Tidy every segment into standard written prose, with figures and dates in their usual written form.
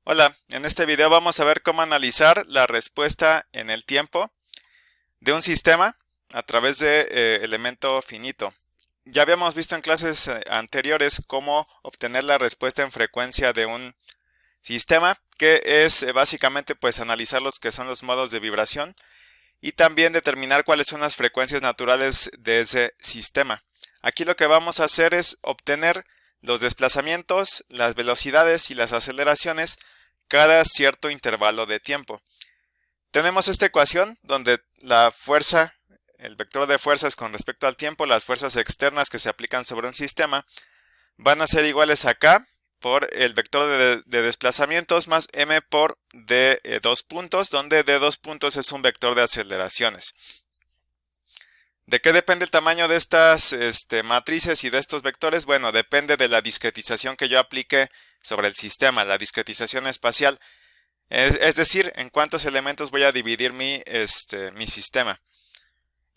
Hola, en este video vamos a ver cómo analizar la respuesta en el tiempo de un sistema a través de elemento finito. Ya habíamos visto en clases anteriores cómo obtener la respuesta en frecuencia de un sistema, que es básicamente pues analizar los que son los modos de vibración y también determinar cuáles son las frecuencias naturales de ese sistema. Aquí lo que vamos a hacer es obtener los desplazamientos, las velocidades y las aceleraciones cada cierto intervalo de tiempo. Tenemos esta ecuación donde la fuerza, el vector de fuerzas con respecto al tiempo, las fuerzas externas que se aplican sobre un sistema, van a ser iguales a K por el vector de desplazamientos más M por D dos puntos, donde D dos puntos es un vector de aceleraciones. ¿De qué depende el tamaño de estas matrices y de estos vectores? Bueno, depende de la discretización que yo aplique sobre el sistema, la discretización espacial. Es decir, en cuántos elementos voy a dividir mi sistema.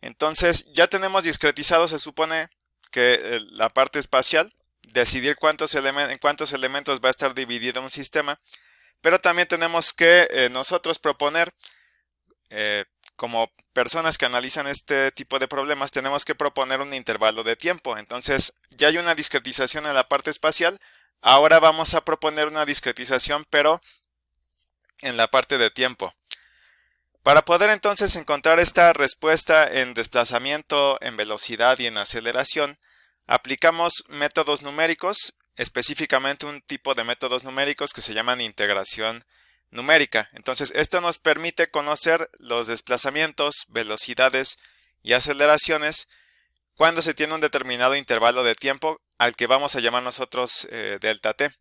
Entonces, ya tenemos discretizado, se supone que la parte espacial, decidir en cuántos elementos va a estar dividido un sistema, pero también tenemos que nosotros proponer, eh, como personas que analizan este tipo de problemas, tenemos que proponer un intervalo de tiempo. Entonces, ya hay una discretización en la parte espacial, ahora vamos a proponer una discretización, pero en la parte de tiempo. Para poder entonces encontrar esta respuesta en desplazamiento, en velocidad y en aceleración, aplicamos métodos numéricos, específicamente un tipo de métodos numéricos que se llaman integración numérica. Entonces, esto nos permite conocer los desplazamientos, velocidades y aceleraciones cuando se tiene un determinado intervalo de tiempo al que vamos a llamar nosotros delta t.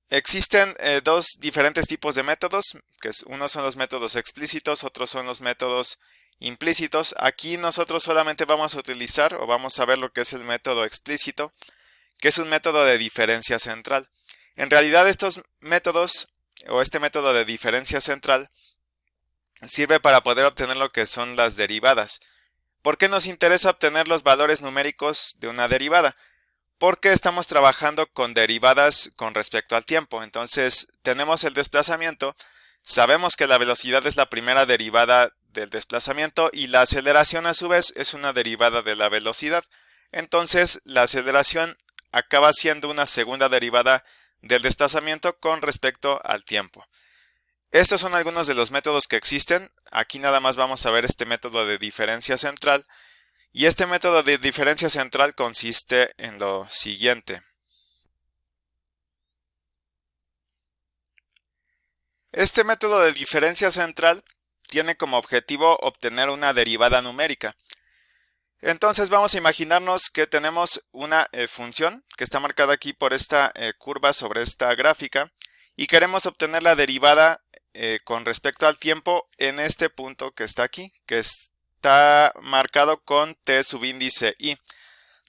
Existen dos diferentes tipos de métodos, unos son los métodos explícitos, otros son los métodos implícitos. Aquí nosotros solamente vamos a utilizar o vamos a ver lo que es el método explícito, que es un método de diferencia central. En realidad estos métodos o este método de diferencia central sirve para poder obtener lo que son las derivadas. ¿Por qué nos interesa obtener los valores numéricos de una derivada? Porque estamos trabajando con derivadas con respecto al tiempo. Entonces tenemos el desplazamiento, sabemos que la velocidad es la primera derivada del desplazamiento y la aceleración a su vez es una derivada de la velocidad. Entonces la aceleración acaba siendo una segunda derivada del desplazamiento con respecto al tiempo. Estos son algunos de los métodos que existen. Aquí nada más vamos a ver este método de diferencia central. Y este método de diferencia central consiste en lo siguiente. Este método de diferencia central tiene como objetivo obtener una derivada numérica. Entonces vamos a imaginarnos que tenemos una función que está marcada aquí por esta curva sobre esta gráfica y queremos obtener la derivada con respecto al tiempo en este punto que está aquí, que está marcado con t subíndice i,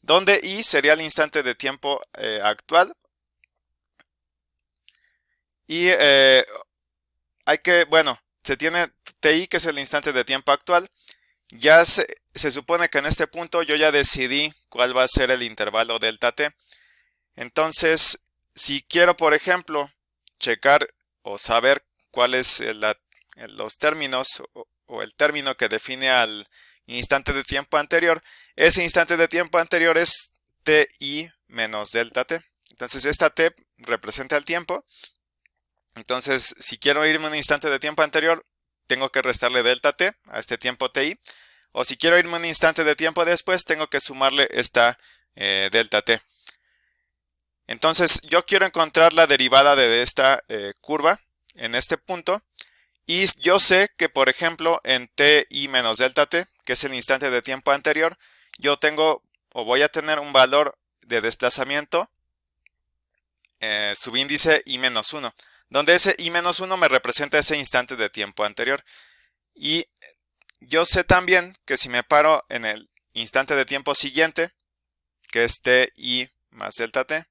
donde i sería el instante de tiempo actual y se tiene ti, que es el instante de tiempo actual. Ya se supone que en este punto yo ya decidí cuál va a ser el intervalo delta t. Entonces, si quiero, por ejemplo, checar o saber cuál es los términos o el término que define al instante de tiempo anterior, ese instante de tiempo anterior es ti menos delta t. Entonces, esta t representa el tiempo. Entonces, si quiero irme a un instante de tiempo anterior, tengo que restarle delta t a este tiempo ti. O si quiero irme a un instante de tiempo después, tengo que sumarle esta delta t. Entonces, yo quiero encontrar la derivada de esta curva en este punto. Y yo sé que, por ejemplo, en ti menos delta t, que es el instante de tiempo anterior, yo tengo o voy a tener un valor de desplazamiento subíndice i menos 1, donde ese i menos 1 me representa ese instante de tiempo anterior. Y yo sé también que si me paro en el instante de tiempo siguiente, que es ti más delta t,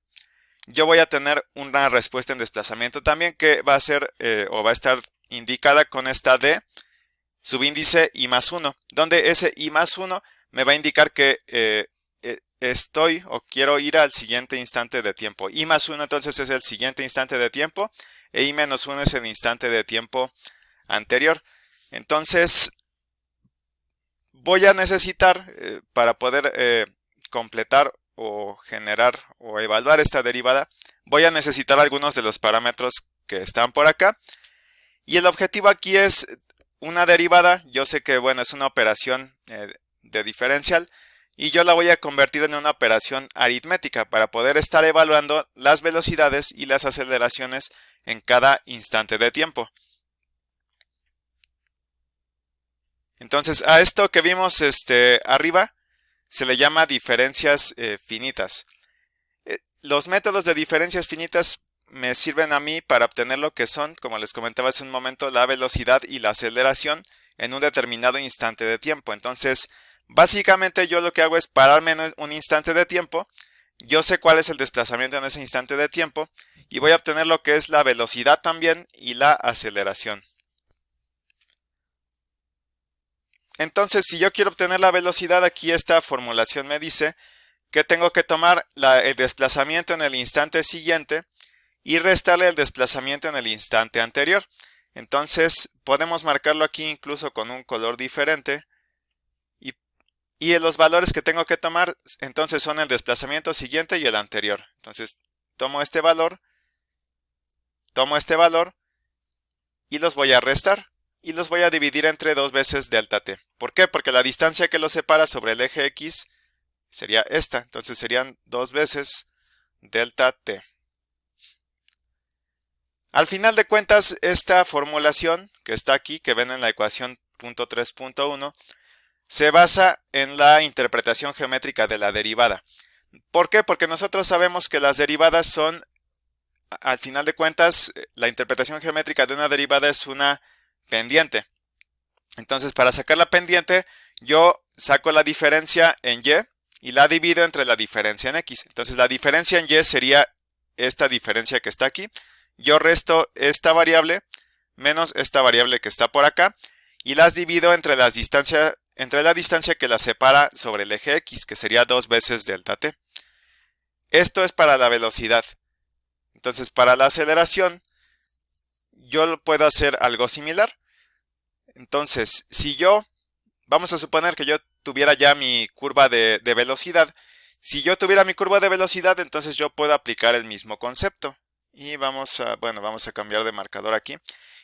yo voy a tener una respuesta en desplazamiento también que va a ser o va a estar indicada con esta d subíndice i más 1, donde ese i más 1 me va a indicar que estoy o quiero ir al siguiente instante de tiempo. I más 1 entonces es el siguiente instante de tiempo e I menos 1 es el instante de tiempo anterior. Entonces voy a necesitar para poder completar o generar o evaluar esta derivada, voy a necesitar algunos de los parámetros que están por acá. Y el objetivo aquí es una derivada. Yo sé que bueno, es una operación de diferencial y yo la voy a convertir en una operación aritmética para poder estar evaluando las velocidades y las aceleraciones en cada instante de tiempo. Entonces a esto que vimos arriba se le llama diferencias finitas. Los métodos de diferencias finitas me sirven a mí para obtener lo que son, como les comentaba hace un momento, la velocidad y la aceleración en un determinado instante de tiempo. Entonces, básicamente yo lo que hago es pararme en un instante de tiempo, yo sé cuál es el desplazamiento en ese instante de tiempo y voy a obtener lo que es la velocidad también y la aceleración. Entonces, si yo quiero obtener la velocidad, aquí esta formulación me dice que tengo que tomar el desplazamiento en el instante siguiente y restarle el desplazamiento en el instante anterior. Entonces podemos marcarlo aquí incluso con un color diferente y los valores que tengo que tomar entonces son el desplazamiento siguiente y el anterior. Entonces tomo este valor y los voy a restar y los voy a dividir entre 2 veces delta t. ¿Por qué? Porque la distancia que los separa sobre el eje x sería esta, entonces serían 2 veces delta t. Al final de cuentas, esta formulación que está aquí, que ven en la ecuación 3.1, se basa en la interpretación geométrica de la derivada. ¿Por qué? Porque nosotros sabemos que las derivadas son, al final de cuentas, la interpretación geométrica de una derivada es una pendiente. Entonces, para sacar la pendiente, yo saco la diferencia en y y la divido entre la diferencia en x. Entonces, la diferencia en y sería esta diferencia que está aquí. Yo resto esta variable menos esta variable que está por acá y las divido entre la distancia que las separa sobre el eje x, que sería 2 veces delta t. Esto es para la velocidad. Entonces, para la aceleración, yo puedo hacer algo similar. Entonces, vamos a suponer que yo tuviera ya mi curva de velocidad. Si yo tuviera mi curva de velocidad, entonces yo puedo aplicar el mismo concepto. Y vamos a cambiar de marcador aquí.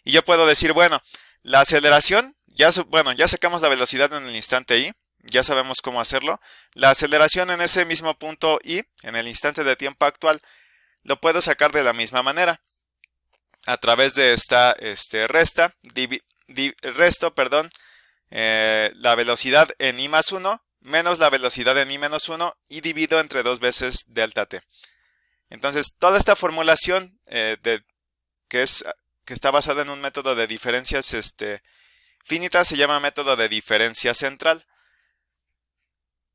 Y yo puedo decir, bueno, la aceleración, ya sacamos la velocidad en el instante i, ya sabemos cómo hacerlo. La aceleración en ese mismo punto i, en el instante de tiempo actual, lo puedo sacar de la misma manera. A través de esta la velocidad en i más 1 menos la velocidad en i menos 1 y divido entre 2 veces delta t. Entonces, toda esta formulación que está basada en un método de diferencias finitas se llama método de diferencia central.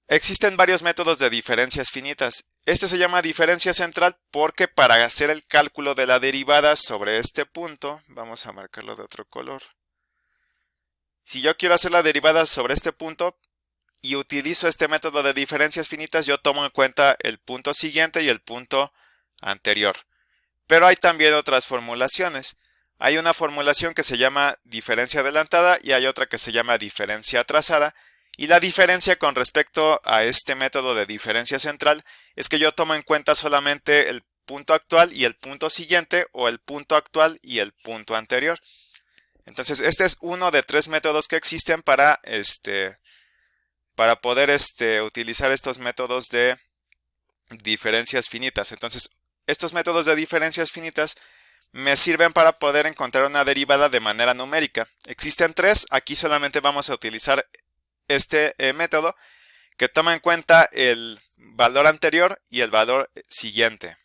Existen varios métodos de diferencias finitas. Este se llama diferencia central porque para hacer el cálculo de la derivada sobre este punto, vamos a marcarlo de otro color. Si yo quiero hacer la derivada sobre este punto y utilizo este método de diferencias finitas, yo tomo en cuenta el punto siguiente y el punto anterior. Pero hay también otras formulaciones. Hay una formulación que se llama diferencia adelantada y hay otra que se llama diferencia atrasada. Y la diferencia con respecto a este método de diferencia central es que yo tomo en cuenta solamente el punto actual y el punto siguiente o el punto actual y el punto anterior. Entonces este es uno de 3 métodos que existen para poder utilizar estos métodos de diferencias finitas. Entonces estos métodos de diferencias finitas me sirven para poder encontrar una derivada de manera numérica. Existen 3, aquí solamente vamos a utilizar este método que toma en cuenta el valor anterior y el valor siguiente.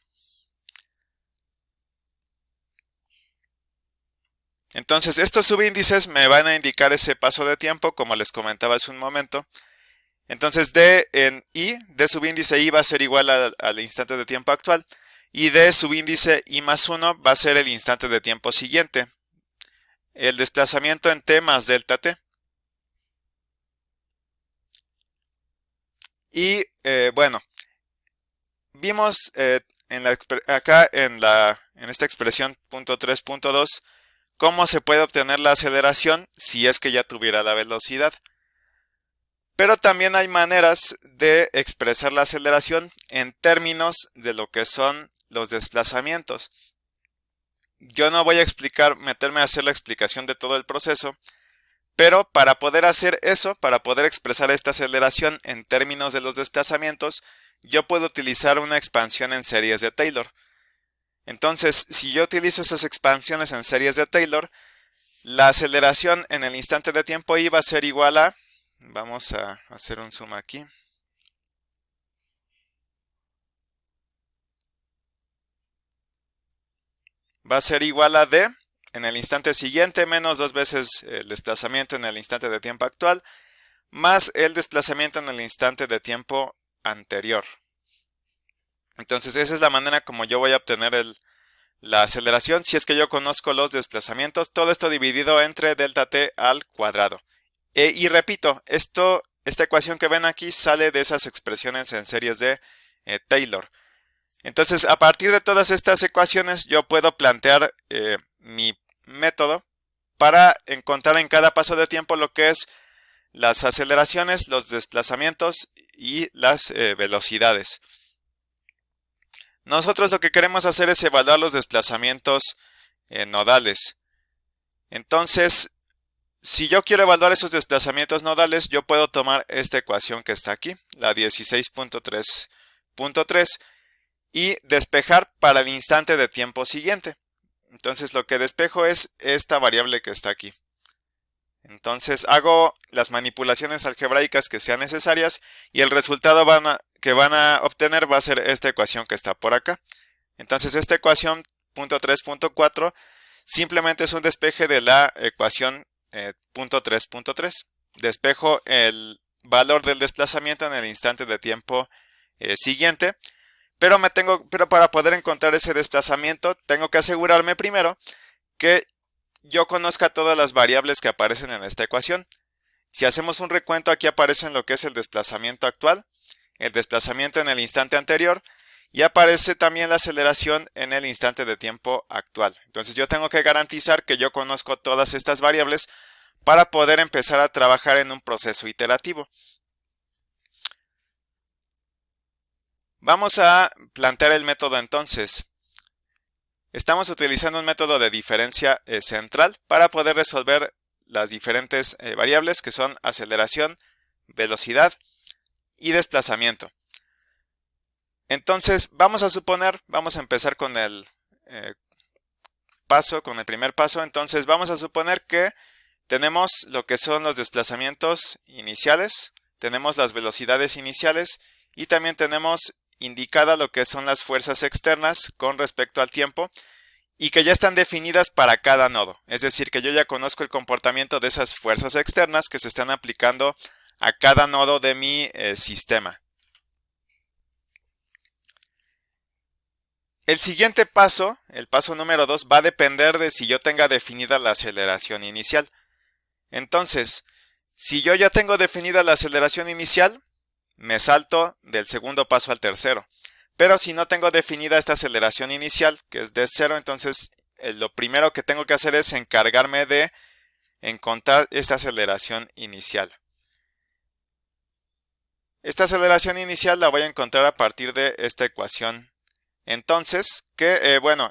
Entonces estos subíndices me van a indicar ese paso de tiempo, como les comentaba hace un momento. Entonces d en i, d subíndice i va a ser igual al instante de tiempo actual. Y d subíndice i más 1 va a ser el instante de tiempo siguiente. El desplazamiento en t más delta t. Y bueno, vimos acá en esta expresión punto 3.2 cómo se puede obtener la aceleración si es que ya tuviera la velocidad. Pero también hay maneras de expresar la aceleración en términos de lo que son los desplazamientos. Yo no voy a meterme a hacer la explicación de todo el proceso, pero para poder hacer eso, para poder expresar esta aceleración en términos de los desplazamientos, yo puedo utilizar una expansión en series de Taylor. Entonces, si yo utilizo esas expansiones en series de Taylor, la aceleración en el instante de tiempo i va a ser igual a, vamos a hacer un zoom aquí, va a ser igual a d en el instante siguiente menos 2 veces el desplazamiento en el instante de tiempo actual más el desplazamiento en el instante de tiempo anterior. Entonces esa es la manera como yo voy a obtener la aceleración si es que yo conozco los desplazamientos, todo esto dividido entre delta t al cuadrado. Y repito, esta ecuación que ven aquí sale de esas expresiones en series de Taylor. Entonces, a partir de todas estas ecuaciones, yo puedo plantear mi método para encontrar en cada paso de tiempo lo que es las aceleraciones, los desplazamientos y las velocidades. Nosotros lo que queremos hacer es evaluar los desplazamientos nodales. Entonces, si yo quiero evaluar esos desplazamientos nodales, yo puedo tomar esta ecuación que está aquí, la 16.3.3, y despejar para el instante de tiempo siguiente. Entonces lo que despejo es esta variable que está aquí. Entonces hago las manipulaciones algebraicas que sean necesarias y el resultado que van a obtener va a ser esta ecuación que está por acá. Entonces esta ecuación punto 3.4 simplemente es un despeje de la ecuación punto 3.3. Despejo el valor del desplazamiento en el instante de tiempo siguiente. Pero para poder encontrar ese desplazamiento, tengo que asegurarme primero que yo conozca todas las variables que aparecen en esta ecuación. Si hacemos un recuento, aquí aparecen lo que es el desplazamiento actual, el desplazamiento en el instante anterior y aparece también la aceleración en el instante de tiempo actual. Entonces yo tengo que garantizar que yo conozco todas estas variables para poder empezar a trabajar en un proceso iterativo. Vamos a plantear el método entonces. Estamos utilizando un método de diferencia central para poder resolver las diferentes variables que son aceleración, velocidad y desplazamiento. Entonces vamos a empezar con el primer paso. Entonces vamos a suponer que tenemos lo que son los desplazamientos iniciales, tenemos las velocidades iniciales y también tenemos indicada lo que son las fuerzas externas con respecto al tiempo y que ya están definidas para cada nodo. Es decir, que yo ya conozco el comportamiento de esas fuerzas externas que se están aplicando a cada nodo de mi sistema. El siguiente paso, el paso número 2, va a depender de si yo tenga definida la aceleración inicial. Entonces, si yo ya tengo definida la aceleración inicial, me salto del segundo paso al tercero. Pero si no tengo definida esta aceleración inicial, que es de 0, entonces lo primero que tengo que hacer es encargarme de encontrar esta aceleración inicial. Esta aceleración inicial la voy a encontrar a partir de esta ecuación. Entonces,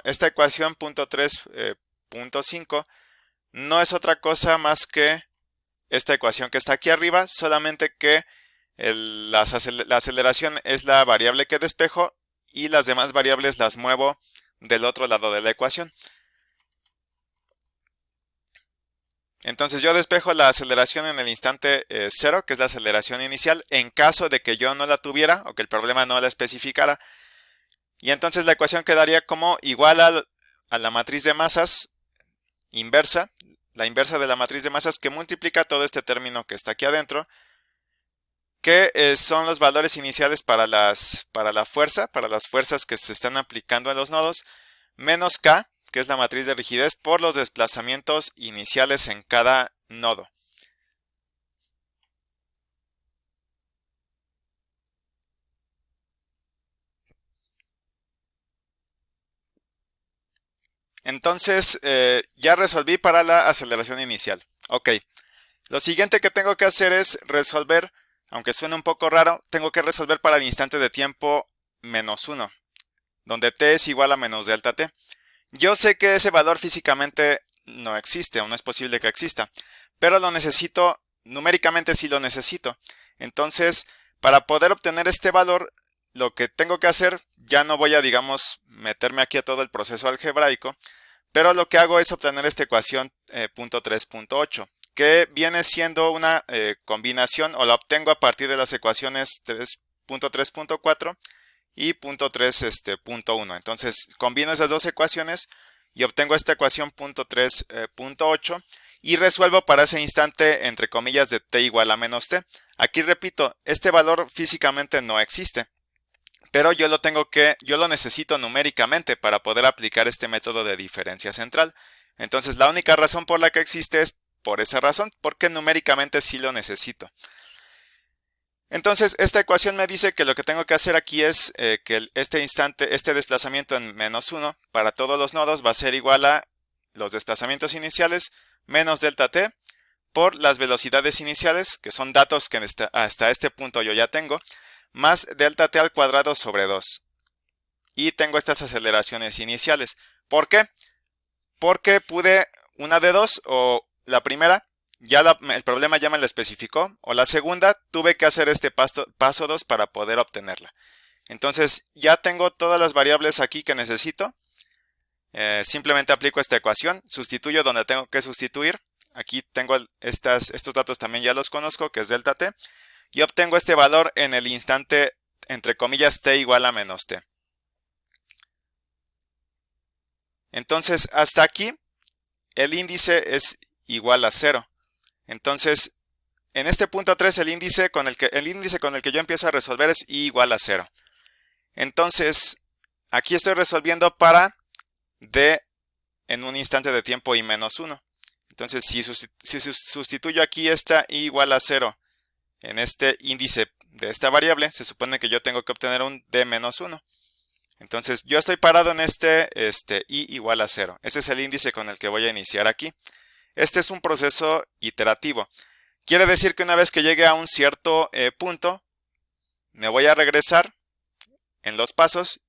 esta ecuación punto 3.5 no es otra cosa más que esta ecuación que está aquí arriba, solamente que la aceleración es la variable que despejo y las demás variables las muevo del otro lado de la ecuación. Entonces yo despejo la aceleración en el instante 0, que es la aceleración inicial, en caso de que yo no la tuviera o que el problema no la especificara. Y entonces la ecuación quedaría como igual a la matriz de masas inversa, la inversa de la matriz de masas que multiplica todo este término que está aquí adentro, que son los valores iniciales para la fuerza, para las fuerzas que se están aplicando en los nodos, menos K, que es la matriz de rigidez, por los desplazamientos iniciales en cada nodo. Entonces, ya resolví para la aceleración inicial. Ok, lo siguiente que tengo que hacer es resolver, aunque suene un poco raro, tengo que resolver para el instante de tiempo -1, donde t es igual a menos delta t. Yo sé que ese valor físicamente no existe o no es posible que exista, pero lo necesito, numéricamente sí lo necesito. Entonces, para poder obtener este valor, lo que tengo que hacer, ya no voy a, digamos, meterme aquí a todo el proceso algebraico, pero lo que hago es obtener esta ecuación punto 3.8, que viene siendo una combinación, o la obtengo a partir de las ecuaciones 3.3.4 y punto 3.1. Entonces combino esas dos ecuaciones y obtengo esta ecuación punto 3.8 y resuelvo para ese instante entre comillas de t igual a menos t. Aquí repito, este valor físicamente no existe, pero yo lo necesito numéricamente para poder aplicar este método de diferencia central. Entonces la única razón por la que existe es por esa razón, porque numéricamente sí lo necesito. Entonces esta ecuación me dice que lo que tengo que hacer aquí es que este desplazamiento en -1 para todos los nodos va a ser igual a los desplazamientos iniciales menos delta t por las velocidades iniciales, que son datos que hasta este punto yo ya tengo, más delta t al cuadrado sobre 2. Y tengo estas aceleraciones iniciales. ¿Por qué? Porque pude una de dos, o la primera, el problema ya me la especificó, o la segunda, tuve que hacer este paso 2 para poder obtenerla. Entonces ya tengo todas las variables aquí que necesito. Simplemente aplico esta ecuación, sustituyo donde tengo que sustituir. Aquí tengo estos datos también ya los conozco, que es delta t. Y obtengo este valor en el instante, entre comillas, t igual a menos t. Entonces, hasta aquí, el índice es igual a 0. Entonces, en este punto 3, el índice con el que yo empiezo a resolver es i igual a 0. Entonces, aquí estoy resolviendo para d en un instante de tiempo i menos 1. Entonces, si sustituyo aquí esta i igual a 0 en este índice de esta variable, se supone que yo tengo que obtener un d menos 1. Entonces yo estoy parado en i igual a 0. Ese es el índice con el que voy a iniciar aquí. Este es un proceso iterativo. Quiere decir que una vez que llegue a un cierto punto, me voy a regresar en los pasos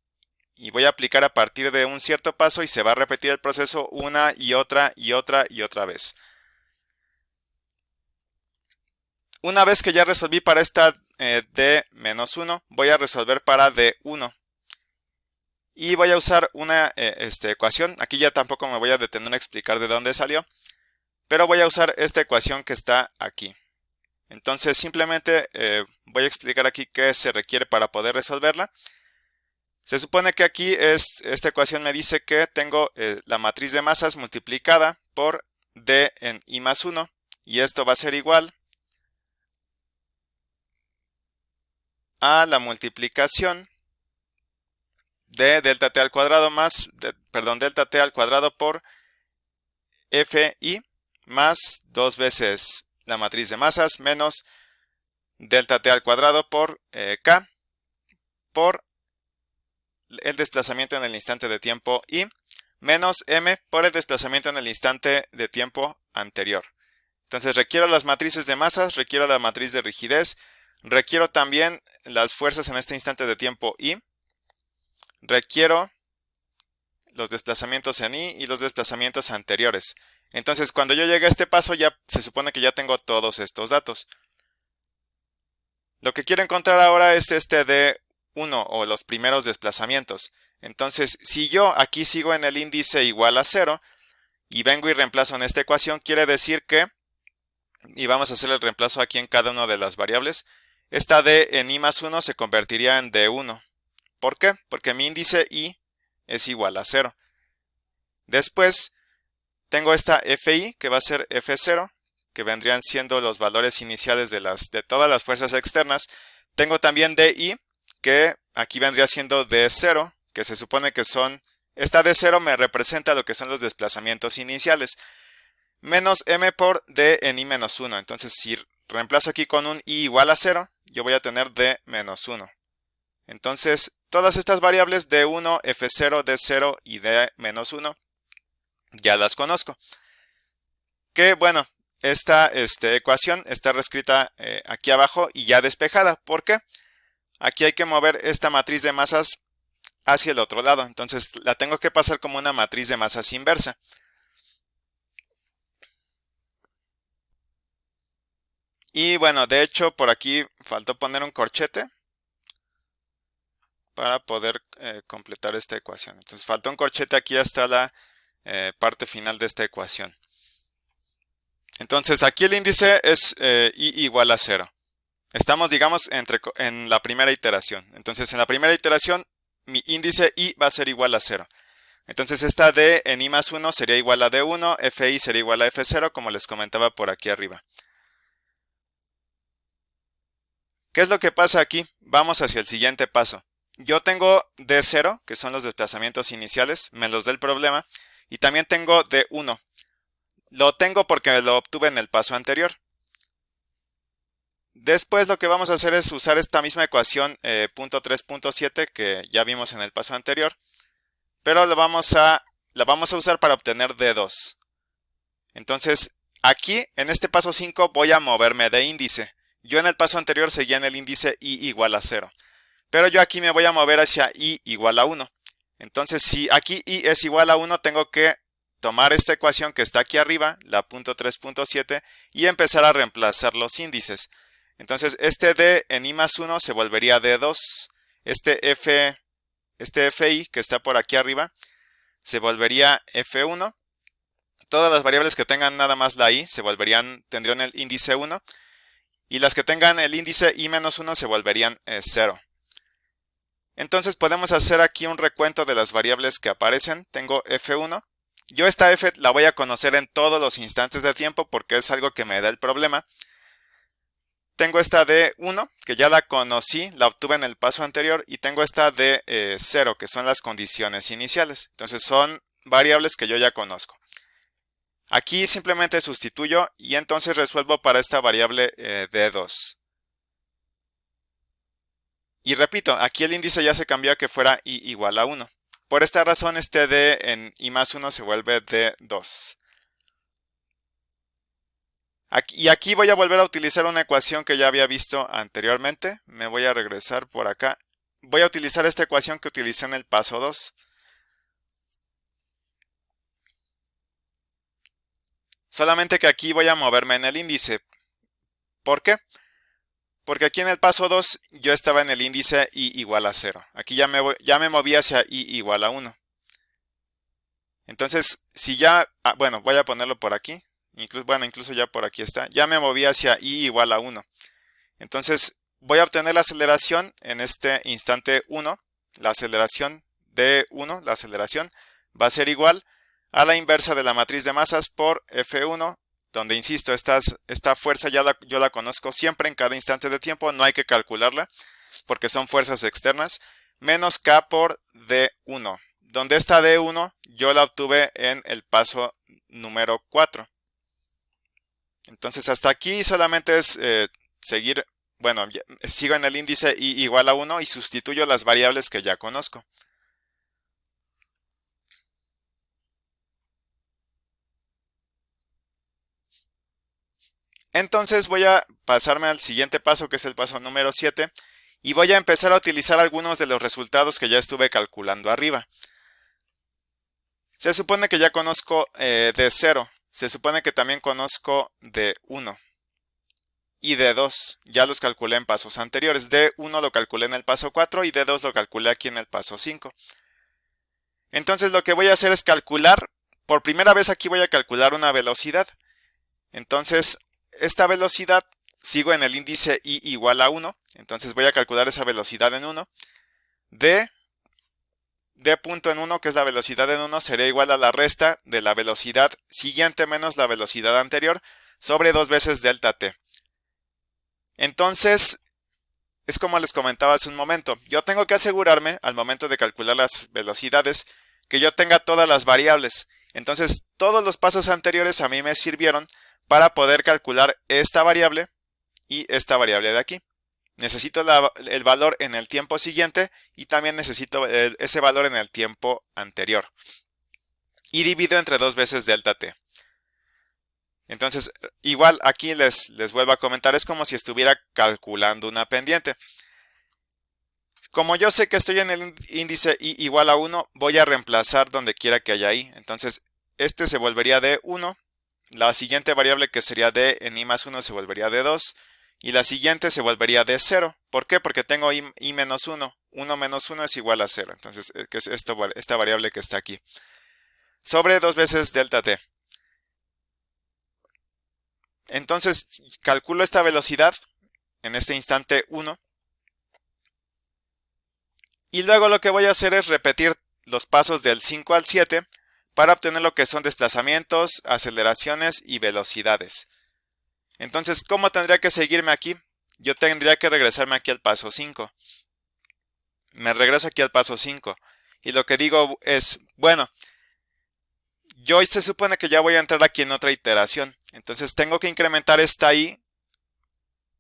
y voy a aplicar a partir de un cierto paso y se va a repetir el proceso una y otra y otra y otra vez. Una vez que ya resolví para esta d-1, voy a resolver para d1. Y voy a usar una ecuación. Aquí ya tampoco me voy a detener a explicar de dónde salió, pero voy a usar esta ecuación que está aquí. Entonces simplemente voy a explicar aquí qué se requiere para poder resolverla. Se supone que aquí esta ecuación me dice que tengo la matriz de masas multiplicada por d en i más 1, y esto va a ser igual a la multiplicación de delta t al cuadrado delta t al cuadrado por fi más 2 veces la matriz de masas menos delta t al cuadrado por k por el desplazamiento en el instante de tiempo i menos m por el desplazamiento en el instante de tiempo anterior. Entonces requiero las matrices de masas, requiero la matriz de rigidez, requiero también las fuerzas en este instante de tiempo i, requiero los desplazamientos en i y los desplazamientos anteriores. Entonces cuando yo llegue a este paso ya se supone que ya tengo todos estos datos. Lo que quiero encontrar ahora es este d1 o los primeros desplazamientos. Entonces si yo aquí sigo en el índice igual a 0 y vengo y reemplazo en esta ecuación, quiere decir que, y vamos a hacer el reemplazo aquí en cada una de las variables, esta d en i más 1 se convertiría en d1. ¿Por qué? Porque mi índice i es igual a 0. Después tengo esta fi que va a ser f0, que vendrían siendo los valores iniciales de todas las fuerzas externas. Tengo también di, que aquí vendría siendo d0, que se supone que esta d0 me representa lo que son los desplazamientos iniciales, menos m por d en i menos 1. Entonces si reemplazo aquí con un i igual a 0, yo voy a tener d menos 1. Entonces todas estas variables d1, f0, d0 y d menos 1 ya las conozco. Que bueno, esta ecuación está reescrita aquí abajo y ya despejada. ¿Por qué? Aquí hay que mover esta matriz de masas hacia el otro lado. Entonces la tengo que pasar como una matriz de masas inversa. Y bueno, de hecho por aquí faltó poner un corchete para poder completar esta ecuación. Entonces faltó un corchete aquí hasta la parte final de esta ecuación. Entonces aquí el índice es i igual a 0. Estamos, digamos, en la primera iteración. Entonces en la primera iteración mi índice i va a ser igual a 0. Entonces esta d en i más 1 sería igual a d1, fi sería igual a f0, como les comentaba por aquí arriba. ¿Qué es lo que pasa aquí? Vamos hacia el siguiente paso. Yo tengo d0, que son los desplazamientos iniciales, me los da el problema, y también tengo d1. Lo tengo porque lo obtuve en el paso anterior. Después lo que vamos a hacer es usar esta misma ecuación punto 3.7 que ya vimos en el paso anterior, pero la vamos a usar para obtener d2. Entonces, aquí en este paso 5 voy a moverme de índice. Yo en el paso anterior seguía en el índice i igual a 0, pero yo aquí me voy a mover hacia i igual a 1. Entonces, si aquí i es igual a 1, tengo que tomar esta ecuación que está aquí arriba, la punto 3.7, y empezar a reemplazar los índices. Entonces, este d en i más 1 se volvería d2. Este fi que está por aquí arriba se volvería f1. Todas las variables que tengan nada más la i tendrían el índice 1. Y las que tengan el índice i menos 1 se volverían 0. Entonces podemos hacer aquí un recuento de las variables que aparecen. Tengo f1. Yo esta f la voy a conocer en todos los instantes de tiempo porque es algo que me da el problema. Tengo esta d1, que ya la conocí, la obtuve en el paso anterior, y tengo esta d0, que son las condiciones iniciales. Entonces son variables que yo ya conozco. Aquí simplemente sustituyo y entonces resuelvo para esta variable d2. Y repito, aquí el índice ya se cambió a que fuera i igual a 1. Por esta razón este d en i más 1 se vuelve d2. Y aquí voy a volver a utilizar una ecuación que ya había visto anteriormente. Me voy a regresar por acá. Voy a utilizar esta ecuación que utilicé en el paso 2. Solamente que aquí voy a moverme en el índice. ¿Por qué? Porque aquí en el paso 2 yo estaba en el índice i igual a 0. Aquí ya me moví hacia i igual a 1. Entonces, si ya... bueno, voy a ponerlo por aquí. Incluso ya por aquí está. Ya me moví hacia i igual a 1. Entonces, voy a obtener la aceleración en este instante 1. La aceleración de 1, la aceleración, va a ser igual a la inversa de la matriz de masas por F1, donde, insisto, esta fuerza yo la conozco siempre en cada instante de tiempo, no hay que calcularla, porque son fuerzas externas, menos K por D1, donde esta D1 yo la obtuve en el paso número 4. Entonces hasta aquí solamente es seguir, bueno, sigo en el índice i igual a 1 y sustituyo las variables que ya conozco. Entonces voy a pasarme al siguiente paso, que es el paso número 7, y voy a empezar a utilizar algunos de los resultados que ya estuve calculando arriba. Se supone que ya conozco D0, se supone que también conozco D1 y D2, ya los calculé en pasos anteriores. D1 lo calculé en el paso 4 y D2 lo calculé aquí en el paso 5. Entonces lo que voy a hacer es calcular, por primera vez aquí voy a calcular una velocidad. Entonces esta velocidad, sigo en el índice i igual a 1, entonces voy a calcular esa velocidad en 1. D punto en 1, que es la velocidad en 1, sería igual a la resta de la velocidad siguiente menos la velocidad anterior sobre 2 veces delta t. Entonces, es como les comentaba hace un momento, yo tengo que asegurarme al momento de calcular las velocidades que yo tenga todas las variables. Entonces, todos los pasos anteriores a mí me sirvieron para poder calcular esta variable y esta variable de aquí. Necesito el valor en el tiempo siguiente y también necesito ese valor en el tiempo anterior. y divido entre 2 veces delta t. Entonces, igual aquí les vuelvo a comentar, es como si estuviera calculando una pendiente. Como yo sé que estoy en el índice i igual a 1, voy a reemplazar donde quiera que haya i. Entonces, este se volvería de 1, la siguiente variable que sería d en i más 1 se volvería de 2, y la siguiente se volvería de 0. ¿Por qué? Porque tengo i menos 1. 1 menos 1 es igual a 0. Entonces, que es esta variable que está aquí. Sobre 2 veces delta t. Entonces, calculo esta velocidad, en este instante 1, y luego lo que voy a hacer es repetir los pasos del 5 al 7 para obtener lo que son desplazamientos, aceleraciones y velocidades. Entonces, ¿cómo tendría que seguirme aquí? Yo tendría que regresarme aquí al paso 5. Me regreso aquí al paso 5 y lo que digo es, bueno, yo se supone que ya voy a entrar aquí en otra iteración. Entonces tengo que incrementar esta i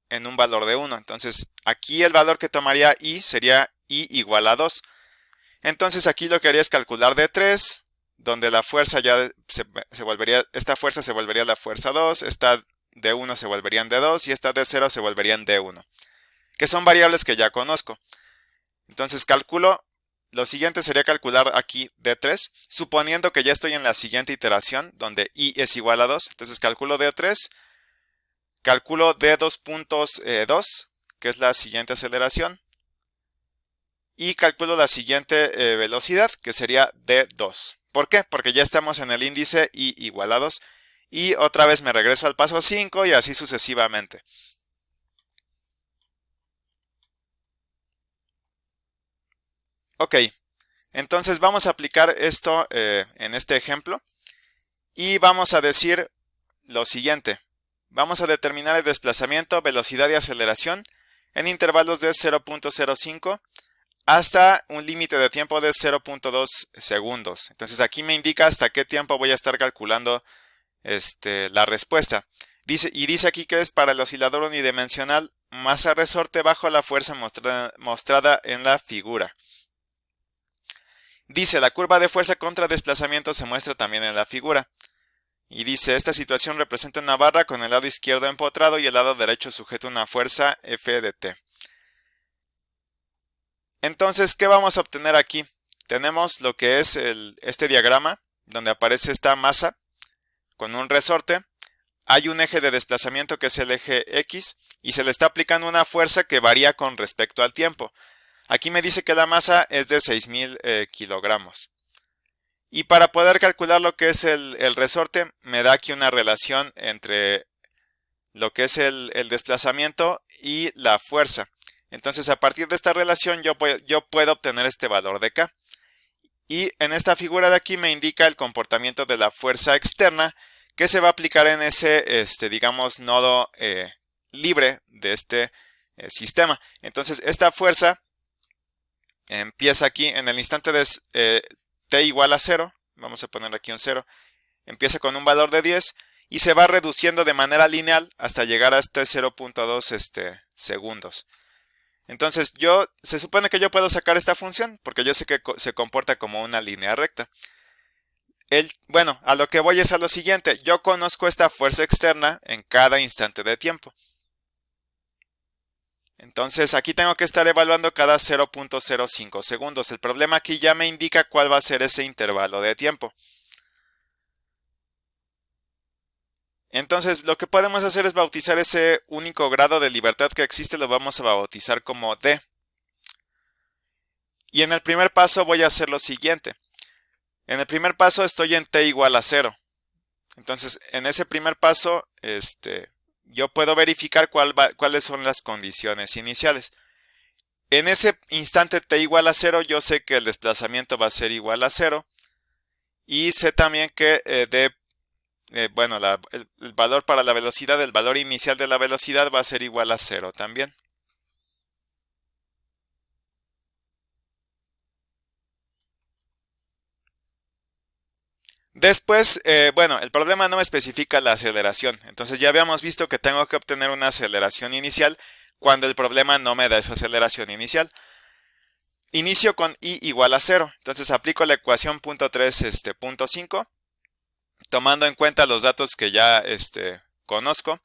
en un valor de 1. Entonces aquí el valor que tomaría i sería i igual a 2. Entonces aquí lo que haría es calcular de 3, donde la fuerza ya se volvería, esta fuerza se volvería la fuerza 2, esta de 1 se volverían de 2 y esta de 0 se volverían de 1, que son variables que ya conozco. Entonces calculo, lo siguiente sería calcular aquí d3, suponiendo que ya estoy en la siguiente iteración, donde i es igual a 2. Entonces calculo d3, calculo d2.2, que es la siguiente aceleración, y calculo la siguiente velocidad, que sería d2. ¿Por qué? Porque ya estamos en el índice i igual a 2, y otra vez me regreso al paso 5 y así sucesivamente. Ok, entonces vamos a aplicar esto en este ejemplo y vamos a decir lo siguiente. Vamos a determinar el desplazamiento, velocidad y aceleración en intervalos de 0.05 hasta un límite de tiempo de 0.2 segundos. Entonces aquí me indica hasta qué tiempo voy a estar calculando la respuesta. Dice aquí que es para el oscilador unidimensional masa resorte bajo la fuerza mostrada en la figura. Dice, la curva de fuerza contra desplazamiento se muestra también en la figura. Y dice, esta situación representa una barra con el lado izquierdo empotrado y el lado derecho sujeto a una fuerza F de T. Entonces, ¿qué vamos a obtener aquí? Tenemos lo que es este diagrama, donde aparece esta masa con un resorte. Hay un eje de desplazamiento que es el eje X y se le está aplicando una fuerza que varía con respecto al tiempo. Aquí me dice que la masa es de 6.000 kilogramos. Y para poder calcular lo que es el resorte, me da aquí una relación entre lo que es el desplazamiento y la fuerza. Entonces, a partir de esta relación, yo puedo obtener este valor de K. Y en esta figura de aquí me indica el comportamiento de la fuerza externa que se va a aplicar en ese, digamos, nodo libre de este sistema. Entonces, esta fuerza empieza aquí en el instante de t igual a 0, vamos a poner aquí un 0, empieza con un valor de 10 y se va reduciendo de manera lineal hasta llegar a este 0.2 segundos. Entonces se supone que yo puedo sacar esta función porque yo sé que se comporta como una línea recta. Bueno, a lo que voy es a lo siguiente, yo conozco esta fuerza externa en cada instante de tiempo. Entonces aquí tengo que estar evaluando cada 0.05 segundos. El problema aquí ya me indica cuál va a ser ese intervalo de tiempo. Entonces lo que podemos hacer es bautizar ese único grado de libertad que existe, lo vamos a bautizar como D. Y en el primer paso voy a hacer lo siguiente. En el primer paso estoy en t igual a 0. Entonces en ese primer paso yo puedo verificar cuáles son las condiciones iniciales. En ese instante t igual a 0 yo sé que el desplazamiento va a ser igual a 0 y sé también que bueno, el valor para la velocidad, el valor inicial de la velocidad va a ser igual a 0 también. Después, bueno, el problema no me especifica la aceleración. Entonces ya habíamos visto que tengo que obtener una aceleración inicial cuando el problema no me da esa aceleración inicial. inicio con i igual a 0. Entonces aplico la ecuación punto 3, punto 5, tomando en cuenta los datos que ya conozco.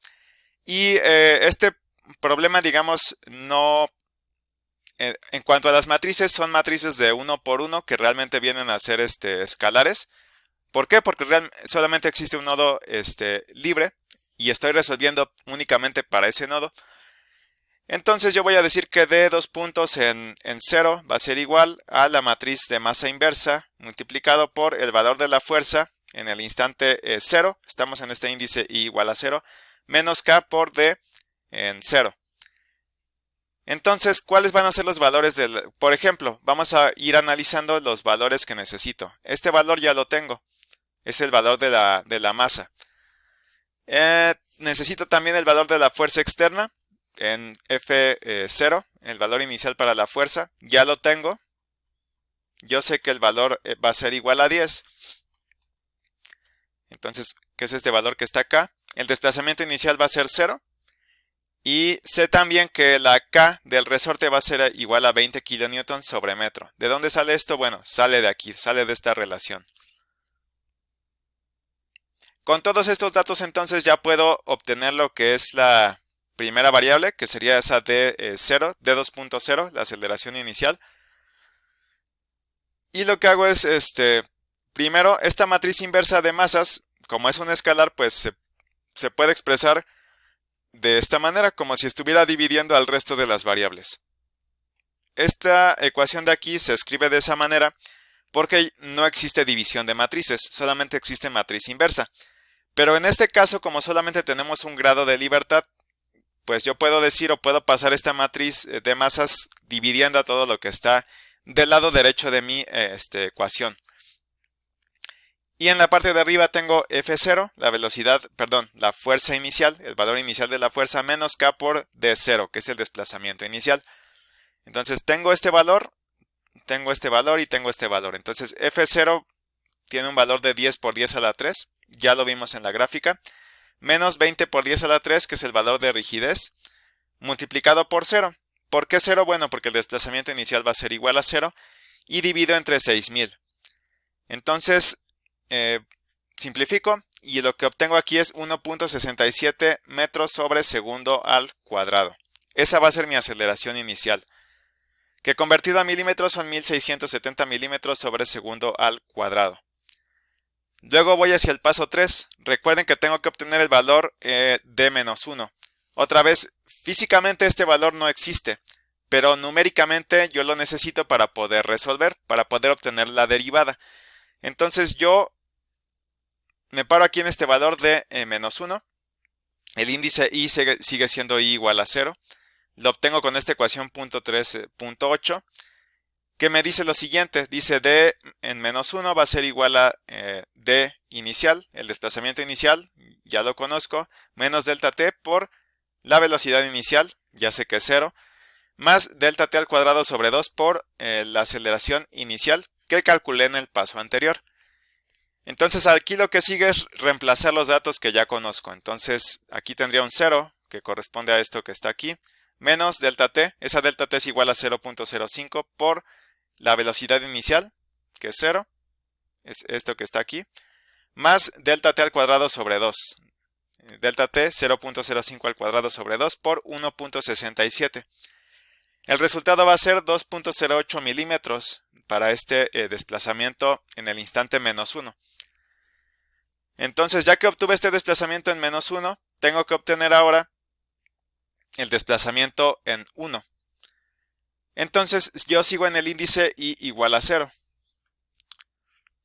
Y este problema, digamos, no... en cuanto a las matrices, son matrices de 1 por 1 que realmente vienen a ser escalares. ¿Por qué? Porque solamente existe un nodo libre y estoy resolviendo únicamente para ese nodo. Entonces yo voy a decir que d dos puntos en 0 va a ser igual a la matriz de masa inversa multiplicado por el valor de la fuerza en el instante 0. Estamos en este índice i igual a 0 menos k por d en 0. Entonces, ¿cuáles van a ser los valores del...? Por ejemplo, vamos a ir analizando los valores que necesito. Este valor ya lo tengo. Es el valor de la masa. Necesito también el valor de la fuerza externa en F0, el valor inicial para la fuerza. Ya lo tengo. Yo sé que el valor va a ser igual a 10. Entonces, ¿qué es este valor que está acá? El desplazamiento inicial va a ser 0. Y sé también que la K del resorte va a ser igual a 20 kN sobre metro. ¿De dónde sale esto? Bueno, sale de aquí, sale de esta relación. Con todos estos datos entonces ya puedo obtener lo que es la primera variable, que sería esa D0, D2.0, la aceleración inicial. Y lo que hago es, primero, esta matriz inversa de masas, como es un escalar, pues se puede expresar de esta manera, como si estuviera dividiendo al resto de las variables. Esta ecuación de aquí se escribe de esa manera porque no existe división de matrices, solamente existe matriz inversa. Pero en este caso, como solamente tenemos un grado de libertad, pues yo puedo decir o puedo pasar esta matriz de masas dividiendo a todo lo que está del lado derecho de mi ecuación. Y en la parte de arriba tengo F0, la velocidad, perdón, la fuerza inicial, el valor inicial de la fuerza menos K por D0, que es el desplazamiento inicial. Entonces tengo este valor y tengo este valor. Entonces F0 tiene un valor de 10 por 10 a la 3, ya lo vimos en la gráfica, menos 20 por 10 a la 3, que es el valor de rigidez, multiplicado por 0. ¿Por qué 0? Bueno, porque el desplazamiento inicial va a ser igual a 0 y divido entre 6000. Entonces, simplifico y lo que obtengo aquí es 1.67 metros sobre segundo al cuadrado. Esa va a ser mi aceleración inicial, que convertido a milímetros son 1670 milímetros sobre segundo al cuadrado. Luego voy hacia el paso 3. Recuerden que tengo que obtener el valor de menos 1. Otra vez, físicamente este valor no existe, pero numéricamente yo lo necesito para poder resolver, para poder obtener la derivada. Entonces yo me paro aquí en este valor de menos 1. El índice i sigue siendo i igual a 0. Lo obtengo con esta ecuación punto 3.8, que me dice lo siguiente. Dice d en menos 1 va a ser igual a d inicial, el desplazamiento inicial, ya lo conozco, menos delta t por la velocidad inicial, ya sé que es 0, más delta t al cuadrado sobre 2 por la aceleración inicial que calculé en el paso anterior. Entonces aquí lo que sigue es reemplazar los datos que ya conozco. Entonces aquí tendría un 0, que corresponde a esto que está aquí, menos delta t. Esa delta t es igual a 0.05 por la velocidad inicial, que es 0, es esto que está aquí, más delta t al cuadrado sobre 2. Delta t 0.05 al cuadrado sobre 2 por 1.67. El resultado va a ser 2.08 milímetros para este desplazamiento en el instante menos 1. Entonces, ya que obtuve este desplazamiento en menos 1, tengo que obtener ahora el desplazamiento en 1. Entonces, yo sigo en el índice i igual a 0.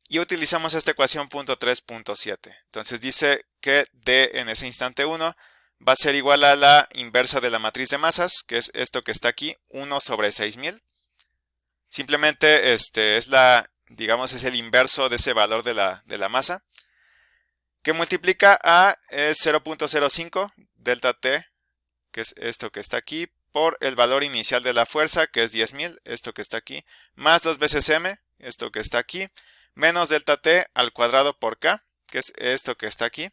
Y utilizamos esta ecuación punto 3.7. Entonces dice que d en ese instante 1 va a ser igual a la inversa de la matriz de masas, que es esto que está aquí, 1 sobre 6000. Simplemente es digamos, es el inverso de ese valor de la masa, que multiplica a 0.05 delta t, que es esto que está aquí, por el valor inicial de la fuerza, que es 10.000, esto que está aquí, más 2 veces m, esto que está aquí, menos delta t al cuadrado por k, que es esto que está aquí,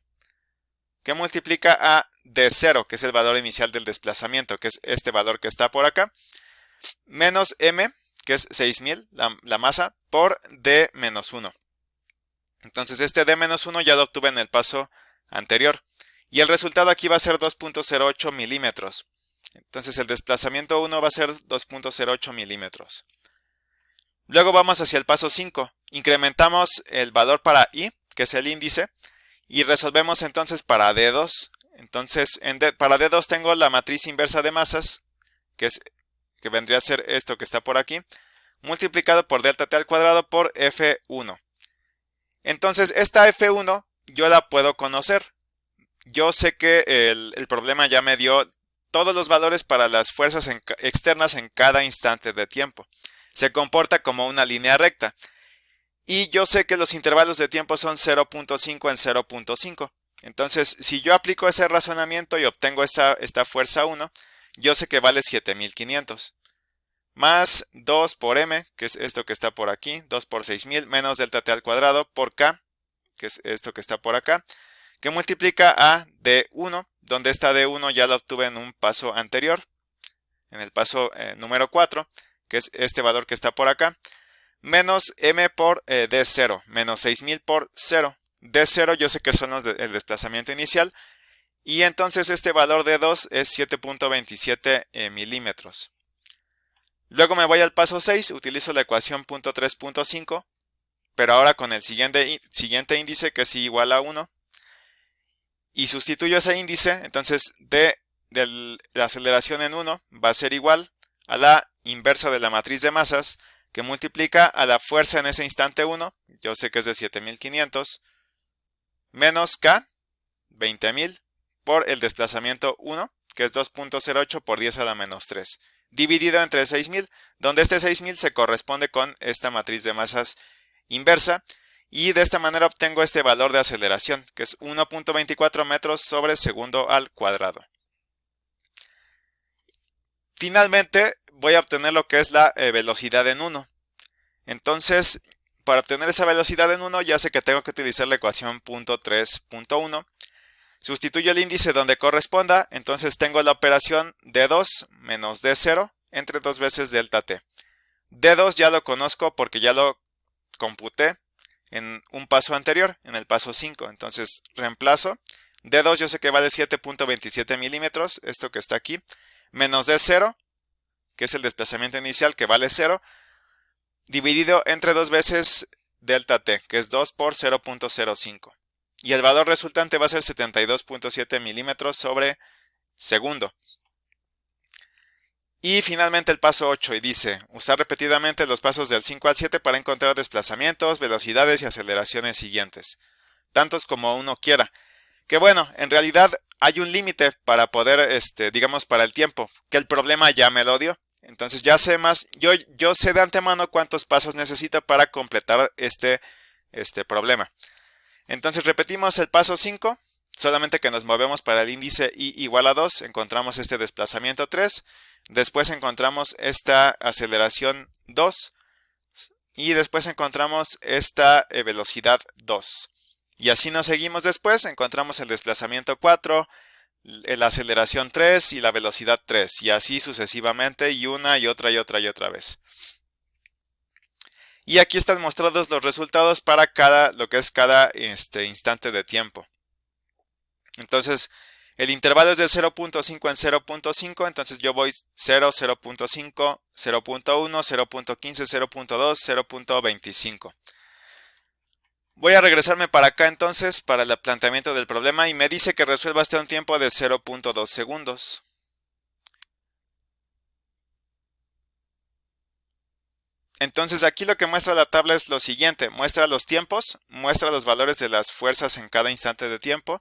que multiplica a d0, que es el valor inicial del desplazamiento, que es este valor que está por acá, menos m, que es 6000, la masa, por D-1. Entonces este D-1 ya lo obtuve en el paso anterior. Y el resultado aquí va a ser 2.08 milímetros. Entonces el desplazamiento 1 va a ser 2.08 milímetros. Luego vamos hacia el paso 5. Incrementamos el valor para I, que es el índice, y resolvemos entonces para D2. Entonces para D2 tengo la matriz inversa de masas, que vendría a ser esto que está por aquí, multiplicado por delta T al cuadrado por F1. Entonces esta F1 yo la puedo conocer. Yo sé que el problema ya me dio todos los valores para las fuerzas externas en cada instante de tiempo. Se comporta como una línea recta. Y yo sé que los intervalos de tiempo son 0.5 en 0.5. Entonces, si yo aplico ese razonamiento y obtengo esta fuerza 1, yo sé que vale 7500. Más 2 por m, que es esto que está por aquí, 2 por 6000, menos delta T al cuadrado por k, que es esto que está por acá, que multiplica a D1, donde esta D1 ya la obtuve en un paso anterior, en el paso número 4, que es este valor que está por acá, menos m por D0, menos 6000 por 0. D0 yo sé que son el desplazamiento inicial, y entonces este valor de 2 es 7.27 milímetros. Luego me voy al paso 6, utilizo la ecuación .3.5, pero ahora con el siguiente índice, que es igual a 1, y sustituyo ese índice. Entonces de la aceleración en 1 va a ser igual a la inversa de la matriz de masas, que multiplica a la fuerza en ese instante 1, yo sé que es de 7500, menos k, 20000, por el desplazamiento 1, que es 2.08 por 10 a la menos 3, dividido entre 6000, donde este 6000 se corresponde con esta matriz de masas inversa, y de esta manera obtengo este valor de aceleración, que es 1.24 metros sobre segundo al cuadrado. Finalmente voy a obtener lo que es la velocidad en 1. Entonces, para obtener esa velocidad en 1, ya sé que tengo que utilizar la ecuación .3.1. Sustituyo el índice donde corresponda, entonces tengo la operación D2 menos D0 entre 2 veces delta T. D2 ya lo conozco porque ya lo computé en un paso anterior, en el paso 5. Entonces reemplazo. D2 yo sé que vale 7.27 milímetros, esto que está aquí, menos D0, que es el desplazamiento inicial, que vale 0, dividido entre 2 veces delta T, que es 2 por 0.05. Y el valor resultante va a ser 72.7 milímetros sobre segundo. Y finalmente el paso 8, y dice, usar repetidamente los pasos del 5 al 7 para encontrar desplazamientos, velocidades y aceleraciones siguientes, tantos como uno quiera. Que bueno, en realidad hay un límite para poder, digamos, para el tiempo, que el problema ya me lo dio. Entonces ya sé más, yo sé de antemano cuántos pasos necesito para completar este problema. Entonces repetimos el paso 5, solamente que nos movemos para el índice I igual a 2, encontramos este desplazamiento 3, después encontramos esta aceleración 2 y después encontramos esta velocidad 2. Y así nos seguimos después, encontramos el desplazamiento 4, la aceleración 3 y la velocidad 3, y así sucesivamente, y una y otra y otra y otra vez. Y aquí están mostrados los resultados para lo que es cada instante de tiempo. Entonces, el intervalo es de 0.5 en 0.5, entonces yo voy 0, 0.5, 0.1, 0.15, 0.2, 0.25. Voy a regresarme para acá entonces para el planteamiento del problema y me dice que resuelva hasta un tiempo de 0.2 segundos. Entonces aquí lo que muestra la tabla es lo siguiente, muestra los tiempos, muestra los valores de las fuerzas en cada instante de tiempo,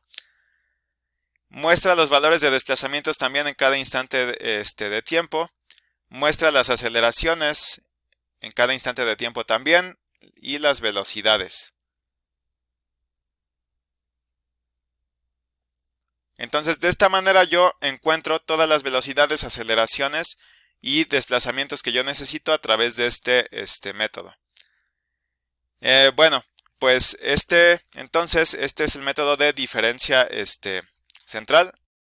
muestra los valores de desplazamientos también en cada instante de tiempo, muestra las aceleraciones en cada instante de tiempo también y las velocidades. Entonces de esta manera yo encuentro todas las velocidades, aceleraciones y desplazamientos que yo necesito a través de este método. Bueno, pues entonces este es el método de diferencia central.